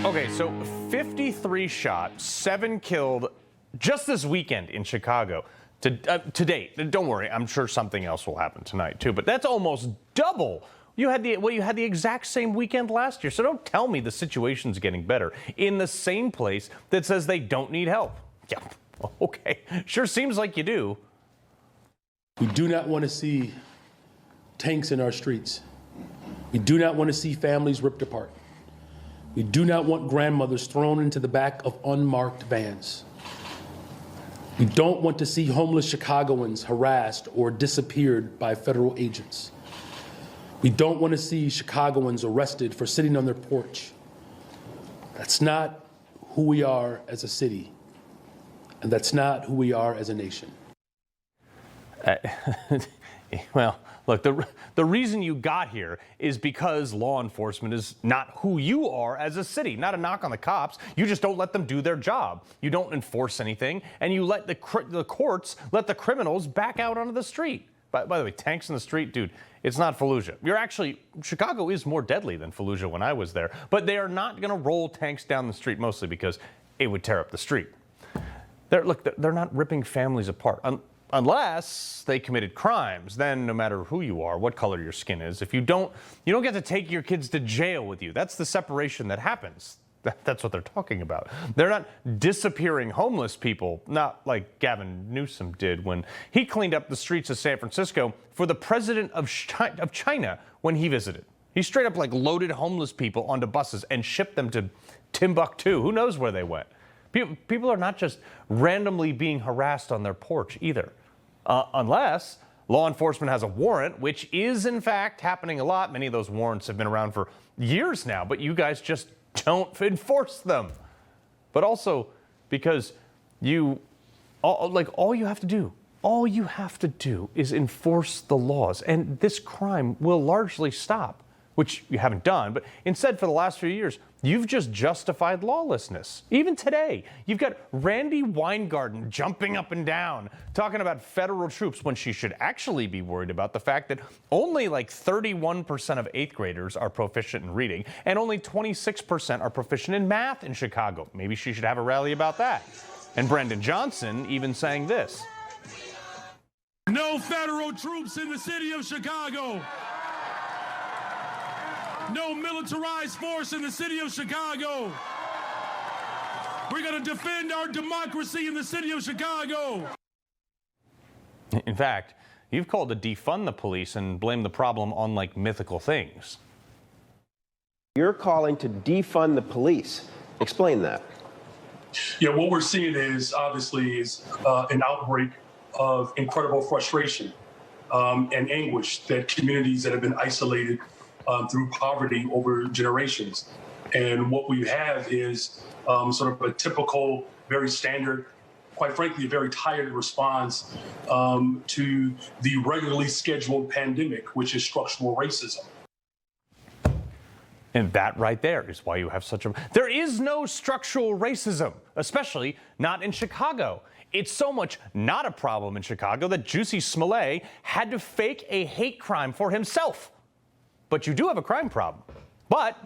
Okay, so 53 shot, 7 killed just this weekend in Chicago. To date, don't worry, I'm sure something else will happen tonight too, but that's almost double. You had the exact same weekend last year, so don't tell me the situation's getting better in the same place that says they don't need help. Yeah, okay, sure seems like you do. We do not want to see tanks in our streets. We do not want to see families ripped apart. We do not want grandmothers thrown into the back of unmarked vans. We don't want to see homeless Chicagoans harassed or disappeared by federal agents. We don't want to see Chicagoans arrested for sitting on their porch. That's not who we are as a city, and that's not who we are as a nation. Well, look, the reason you got here is because law enforcement is not who you are as a city. Not a knock on the cops. You just don't let them do their job. You don't enforce anything, and you let the courts let the criminals back out onto the street. By the way, tanks in the street, dude, it's not Fallujah. Chicago is more deadly than Fallujah when I was there, but they are not going to roll tanks down the street, mostly because it would tear up the street. They're not ripping families apart. Unless they committed crimes, then no matter who you are, what color your skin is, if you don't get to take your kids to jail with you. That's the separation that happens. That's what they're talking about. They're not disappearing homeless people, not like Gavin Newsom did when he cleaned up the streets of San Francisco for the president of China when he visited. He straight up loaded homeless people onto buses and shipped them to Timbuktu. Who knows where they went? People are not just randomly being harassed on their porch either, unless law enforcement has a warrant, which is in fact happening a lot. Many of those warrants have been around for years now, but you guys just don't enforce them. But also because all you have to do is enforce the laws, and this crime will largely stop, which you haven't done. But instead, for the last few years, you've just justified lawlessness. Even today, you've got Randy Weingarten jumping up and down, talking about federal troops when she should actually be worried about the fact that only 31% of 8th graders are proficient in reading, and only 26% are proficient in math in Chicago. Maybe she should have a rally about that. And Brandon Johnson even saying this. No federal troops in the city of Chicago. No militarized force in the city of Chicago. We're going to defend our democracy in the city of Chicago. In fact, you've called to defund the police and blame the problem on mythical things. You're calling to defund the police. Explain that. Yeah, what we're seeing is obviously an outbreak of incredible frustration and anguish that communities that have been isolated through poverty over generations. And what we have is sort of a typical, very standard, quite frankly, a very tired response to the regularly scheduled pandemic, which is structural racism. And that right there is why you have there is no structural racism, especially not in Chicago. It's so much not a problem in Chicago that Jussie Smollett had to fake a hate crime for himself. But you do have a crime problem. But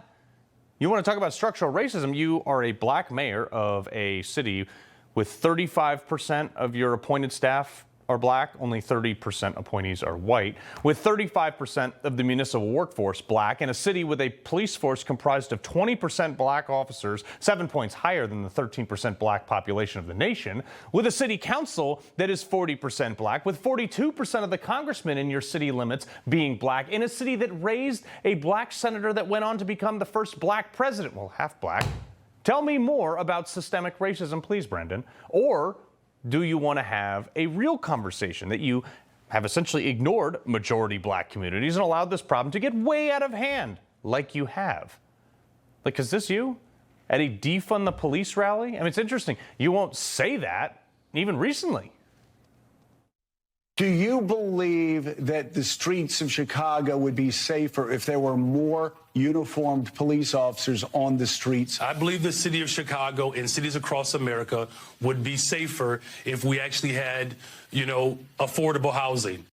you want to talk about structural racism, you are a black mayor of a city with 35% of your appointed staff are black, only 30% appointees are white, with 35% of the municipal workforce black, in a city with a police force comprised of 20% black officers, 7 points higher than the 13% black population of the nation, with a city council that is 40% black, with 42% of the congressmen in your city limits being black, in a city that raised a black senator that went on to become the first black president, well, half black. Tell me more about systemic racism, please, Brandon. Or do you want to have a real conversation that you have essentially ignored majority black communities and allowed this problem to get way out of hand like you have? Is this you at a defund the police rally? I mean, it's interesting. You won't say that even recently. Do you believe that the streets of Chicago would be safer if there were more uniformed police officers on the streets? I believe the city of Chicago and cities across America would be safer if we actually had, affordable housing.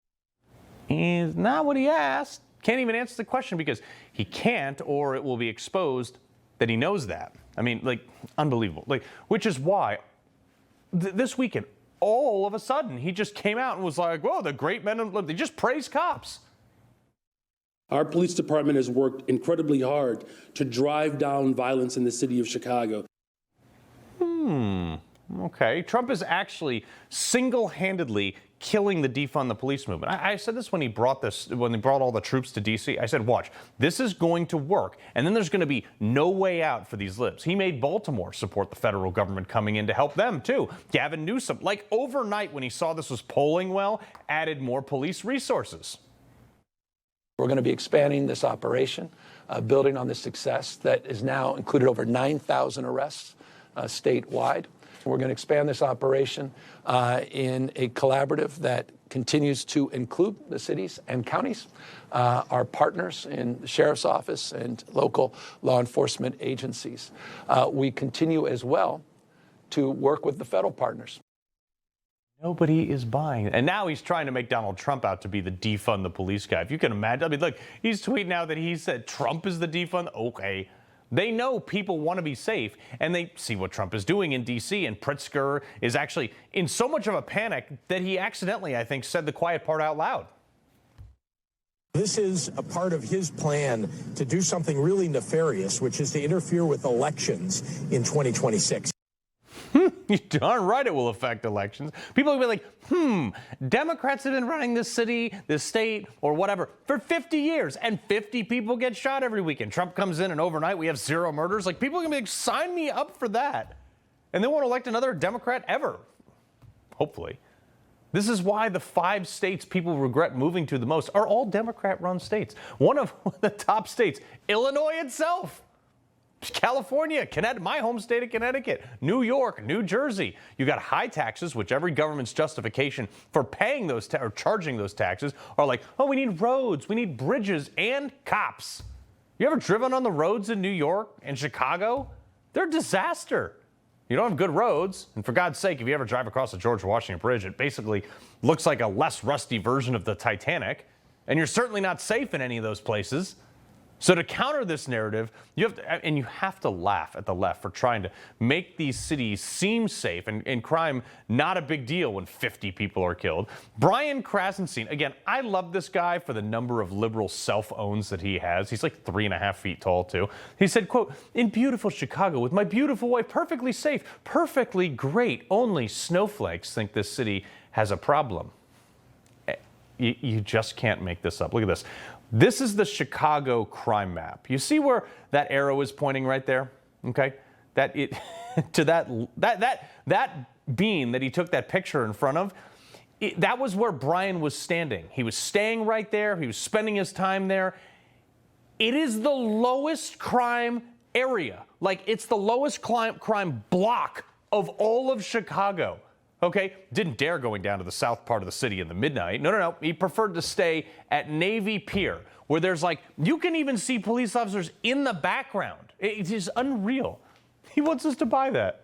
Is not what he asked. Can't even answer the question because he can't, or it will be exposed that he knows that. I mean, like, unbelievable. Like, which is why this weekend, all of a sudden, he just came out and was like, whoa, the great men and women, they just praise cops. Our police department has worked incredibly hard to drive down violence in the city of Chicago. Okay. Trump is actually single-handedly killing the defund the police movement. I said this when he brought all the troops to D.C. I said, watch, this is going to work, and then there's going to be no way out for these libs. He made Baltimore support the federal government coming in to help them, too. Gavin Newsom, like overnight when he saw this was polling well, added more police resources. We're going to be expanding this operation, building on the success that is now included over 9,000 arrests statewide. We're going to expand this operation in a collaborative that continues to include the cities and counties, our partners in the sheriff's office and local law enforcement agencies. We continue as well to work with the federal partners. Nobody is buying it. And now he's trying to make Donald Trump out to be the defund the police guy. If you can imagine, I mean, look, he's tweeting out that he said Trump is the defund. Okay. They know people want to be safe, and they see what Trump is doing in D.C., and Pritzker is actually in so much of a panic that he accidentally, I think, said the quiet part out loud. This is a part of his plan to do something really nefarious, which is to interfere with elections in 2026. You're darn right it will affect elections. People will be like, Democrats have been running this city, this state, or whatever for 50 years, and 50 people get shot every weekend. Trump comes in and overnight we have 0 murders. Like, people are going to be like, sign me up for that. And they won't elect another Democrat ever. Hopefully. This is why the 5 states people regret moving to the most are all Democrat-run states. One of the top states, Illinois itself. California, Connecticut, my home state of Connecticut, New York, New Jersey. You got high taxes, which every government's justification for paying those or charging those taxes are like, oh, we need roads, we need bridges, and cops. You ever driven on the roads in New York and Chicago? They're a disaster. You don't have good roads, and for God's sake, if you ever drive across the George Washington Bridge, it basically looks like a less rusty version of the Titanic, and you're certainly not safe in any of those places. So to counter this narrative, you have to laugh at the left for trying to make these cities seem safe and crime not a big deal when 50 people are killed. Brian Krasenstein, again, I love this guy for the number of liberal self-owns that he has. He's like 3.5 feet tall, too. He said, quote, in beautiful Chicago with my beautiful wife, perfectly safe, perfectly great. Only snowflakes think this city has a problem. You just can't make this up. Look at this. This is the Chicago crime map. You see where that arrow is pointing right there? Okay, to that beam that he took that picture in front of. That was where Brian was standing. He was staying right there. He was spending his time there. It is the lowest crime area. Like, it's the lowest crime block of all of Chicago. Okay, didn't dare going down to the south part of the city in the midnight. No. He preferred to stay at Navy Pier, where there's like, you can even see police officers in the background. It is unreal. He wants us to buy that.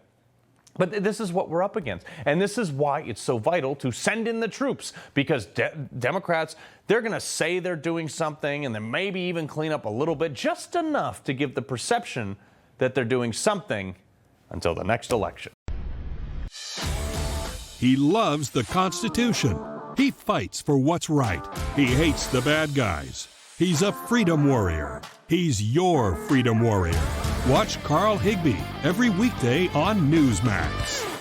But this is what we're up against. And this is why it's so vital to send in the troops, because Democrats, they're going to say they're doing something and then maybe even clean up a little bit, just enough to give the perception that they're doing something until the next election. He loves the Constitution. He fights for what's right. He hates the bad guys. He's a freedom warrior. He's your freedom warrior. Watch Carl Higbie every weekday on Newsmax.